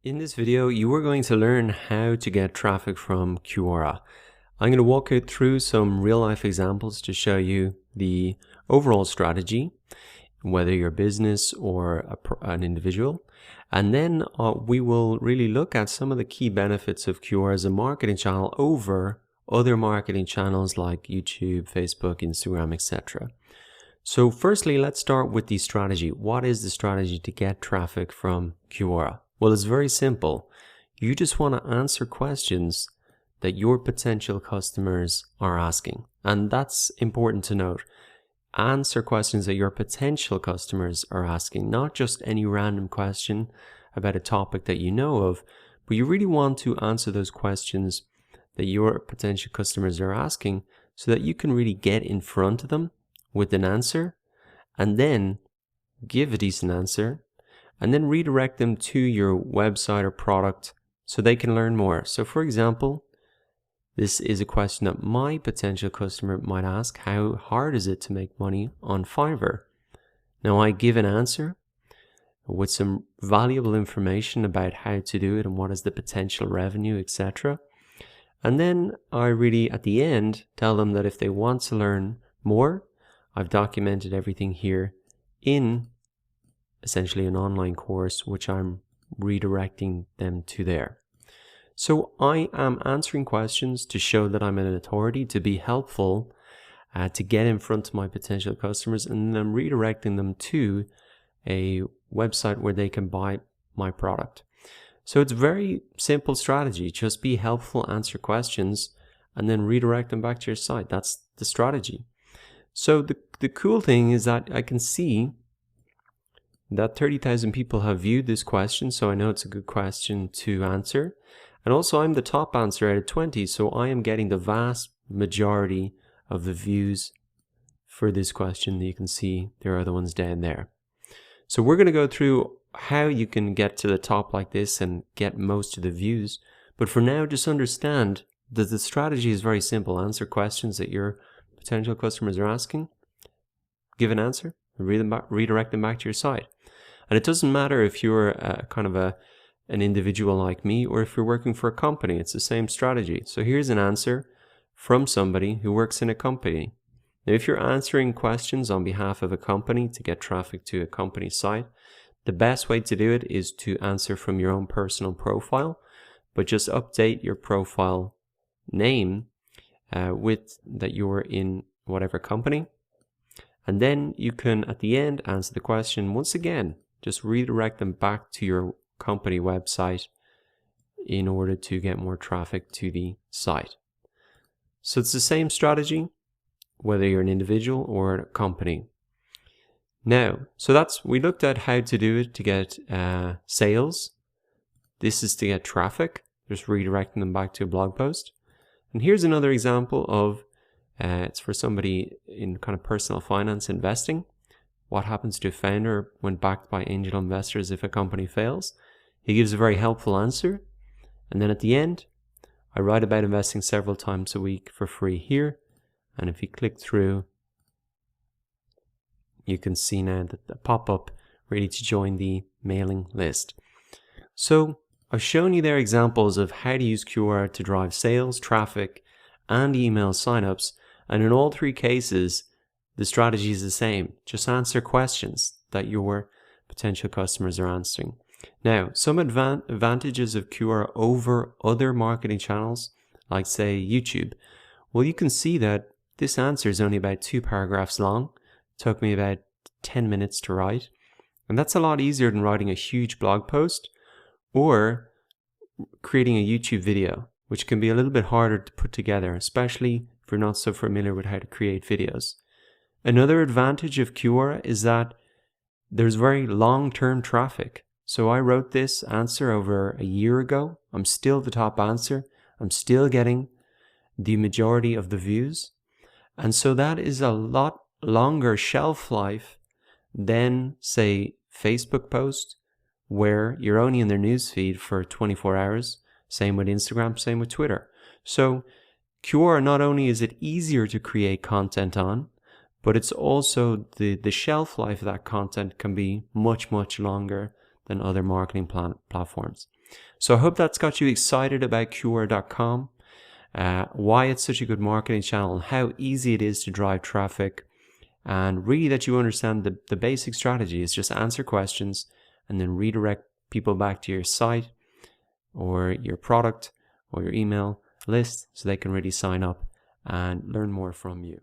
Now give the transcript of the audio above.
In this video, you are going to learn how to get traffic from Quora. I'm going to walk you through some real-life examples to show you the overall strategy, whether you're a business or an individual. And then we will really look at some of the key benefits of Quora as a marketing channel over other marketing channels like YouTube, Facebook, Instagram, etc. So firstly, let's start with the strategy. What is the strategy to get traffic from Quora? Well, it's very simple. You just want to answer questions that your potential customers are asking. And that's important to note. Answer questions that your potential customers are asking, not just any random question about a topic that you know of, but you really want to answer those questions that your potential customers are asking so that you can really get in front of them with an answer and then give a decent answer and then redirect them to your website or product so they can learn more. So for example, this is a question that my potential customer might ask: how hard is it to make money on Fiverr? Now I give an answer with some valuable information about how to do it and what is the potential revenue, etc. And then I really, at the end, tell them that if they want to learn more, I've documented everything here in essentially an online course, which I'm redirecting them to there. So I am answering questions to show that I'm an authority, to be helpful, to get in front of my potential customers, and then I'm redirecting them to a website where they can buy my product. So it's a very simple strategy. Just be helpful, answer questions, and then redirect them back to your site. That's the strategy. So the cool thing is that I can see that 30,000 people have viewed this question, so I know it's a good question to answer. And also I'm the top answer out of 20, so I am getting the vast majority of the views for this question. You can see there are other ones down there. So we're going to go through how you can get to the top like this and get most of the views. But for now, just understand that the strategy is very simple. Answer questions that your potential customers are asking, give an answer, and redirect them back to your site. And it doesn't matter if you're an individual like me or if you're working for a company, it's the same strategy. So here's an answer from somebody who works in a company. Now, if you're answering questions on behalf of a company to get traffic to a company site, the best way to do it is to answer from your own personal profile, but just update your profile name with that you're in whatever company. And then you can, at the end, answer the question once again. Just redirect them back to your company website in order to get more traffic to the site. So it's the same strategy, whether you're an individual or a company. Now, we looked at how to do it to get sales. This is to get traffic, just redirecting them back to a blog post. And here's another example of, it's for somebody in kind of personal finance investing. What happens to a founder when backed by angel investors if a company fails? He gives a very helpful answer. And then at the end, I write about investing several times a week for free here. And if you click through, you can see now that the pop-up ready to join the mailing list. So I've shown you there examples of how to use Quora to drive sales, traffic, and email signups. And in all three cases, the strategy is the same. Just answer questions that your potential customers are answering. Now, some advantages of Quora over other marketing channels, like say YouTube. Well, you can see that this answer is only about 2 paragraphs long. It took me about 10 minutes to write. And that's a lot easier than writing a huge blog post or creating a YouTube video, which can be a little bit harder to put together, especially if you're not so familiar with how to create videos. Another advantage of Quora is that there's very long-term traffic. So I wrote this answer over a year ago. I'm still the top answer. I'm still getting the majority of the views. And so that is a lot longer shelf life than, say, Facebook post, where you're only in their newsfeed for 24 hours. Same with Instagram, same with Twitter. So Quora, not only is it easier to create content on, but it's also the shelf life of that content can be much, much longer than other marketing platforms. So I hope that's got you excited about Quora.com, why it's such a good marketing channel, and how easy it is to drive traffic, and really that you understand the basic strategy is just answer questions and then redirect people back to your site or your product or your email list so they can really sign up and learn more from you.